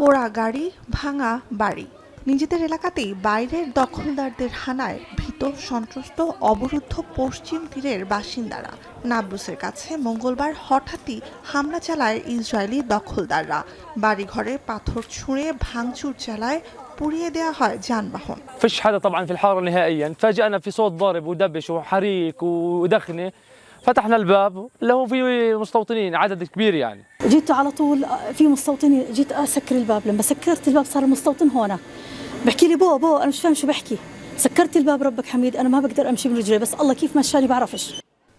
পোড়া গাড়ি, ভাঙা বাড়ি। নিজেদের এলাকাতেই বাইরের দখলদারদের হানায় ভীত, সন্ত্রস্ত, অবরুদ্ধ পশ্চিম তীরের বাসিন্দারা। নাবলুসের কাছে মঙ্গলবার হঠাৎই হামলা চালায় ইসরায়েলি দখলদাররা। বাড়িঘরে পাথর ছুঁড়ে ভাঙচুর চালায়, পুড়িয়ে দেয়া হয় যানবাহন। فيش حدا طبعا في الحاره نهائيا، فاجأنا في صوت ضارب ودبش وحريق ودخنه. فتحنا الباب اللي هو في مستوطنين عدد كبير يعني. جيت على طول في مستوطنين، جيت اسكر الباب، لما سكرت الباب صار المستوطن هون بحكي لي بو انا مش فاهم شو بحكي. سكرت الباب ربك حميد، انا ما بقدر امشي من رجلي، بس الله كيف مشاني بعرفش.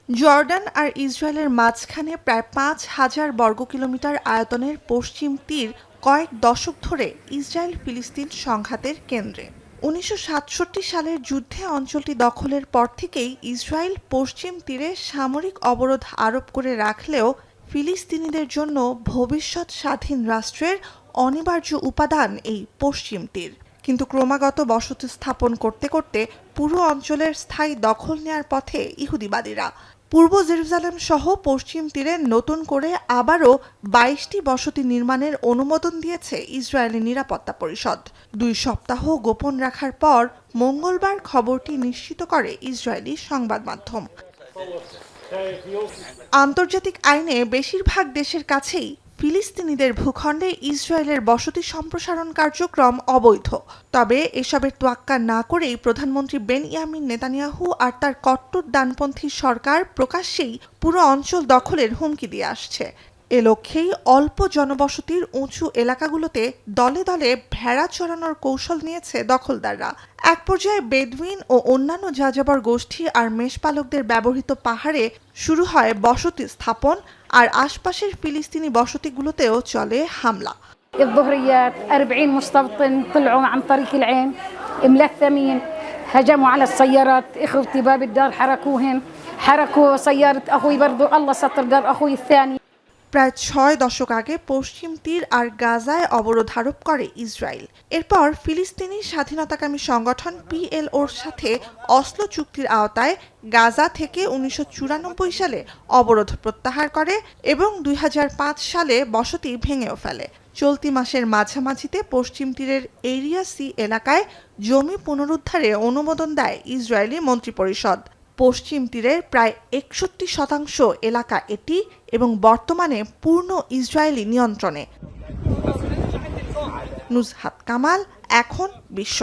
জর্ডান আর ইসরায়েলের মাঝখানে প্রায় ৫,০০০ বর্গ কিলোমিটার আয়তনের পশ্চিম তীর কয়েক দশক ধরে ইসরায়েল ফিলিস্তিন সংঘাতের কেন্দ্রে। ১৯৬৭ সালের যুদ্ধে অঞ্চলটি দখলের পর থেকেই ইসরায়েল পশ্চিম তীরে সামরিক অবরোধ আরোপ করে রাখলেও ফিলিস্তিনিদের জন্য ভবিষ্যৎ স্বাধীন রাষ্ট্রের অনিবার্য উপাদান এই পশ্চিম তীর। কিন্তু ক্রমাগত বসতি স্থাপন করতে করতে পুরো অঞ্চলের স্থায়ী দখল নেয়ার পথে ইহুদিবাদীরা। পূর্ব জেরুজালেম সহ পশ্চিম তীরে নতুন করে আবারও ২২টি বসতি নির্মাণের অনুমোদন দিয়েছে ইসরায়েলি নিরাপত্তা পরিষদ। ২ সপ্তাহ গোপন রাখার পর মঙ্গলবার খবরটি নিশ্চিত করে ইসরায়েলি সংবাদ মাধ্যম। আন্তর্জাতিক আইনে বেশিরভাগ দেশের কাছেই ফিলিস্তিনিদের ভূখণ্ডে ইসরায়েলের বসতি সম্প্রসারণ কার্যক্রম অবৈধ। তবে এসবের তোয়াক্কা না করেই প্রধানমন্ত্রী বেনিয়ামিন নেতানিয়াহু আর তার কট্টর ডানপন্থী সরকার প্রকাশ্যেই পুরো অঞ্চল দখলের হুমকি দিয়ে আসছে। এ লক্ষ্যেই অল্প জনবসতির উঁচু এলাকাগুলোতে দলে দলে ভেড়া চড়ানোর কৌশল নিয়েছে দখলদাররা। এক পর্যায়ে বেদুইন ও অন্যান্য যাযাবর গোষ্ঠী আর মেষপালকদের ব্যবহৃত পাহাড়ে শুরু হয় বসতি স্থাপন, আর আশপাশের ফিলিস্তিনি বসতিগুলোতেও চলে হামলা। الظهريات 40 مستوطن طلعوا عن طريق العين ملثمين، هجموا على السيارات، اخوتي باب الدار حركوهن، حركوا سيارة اخوي برضو الله ستر قال اخوي الثاني। প্রায় ৬ দশক আগে পশ্চিম তীর আর গাজায় অবরোধ আরোপ করে ইসরায়েল। এরপর ফিলিস্তিনি স্বাধীনতাকামী সংগঠন পিএলওর সাথে অসলো চুক্তির আওতায় গাজা থেকে ১৯৯৪ সালে অবরোধ প্রত্যাহার করে এবং ২০০৫ সালে বসতি ভেঙেও ফেলে। চলতি মাসের মাঝামাঝিতে পশ্চিম তীরের এরিয়া সি এলাকায় জমি পুনরুদ্ধারে অনুমোদন দেয় ইসরায়েলি মন্ত্রিপরিষদ। পশ্চিম তীরের প্রায় ৬১% এলাকা এটি এবং বর্তমানে পূর্ণ ইসরায়েলি নিয়ন্ত্রণে। নুজহাত কামাল, এখন বিশ্ব।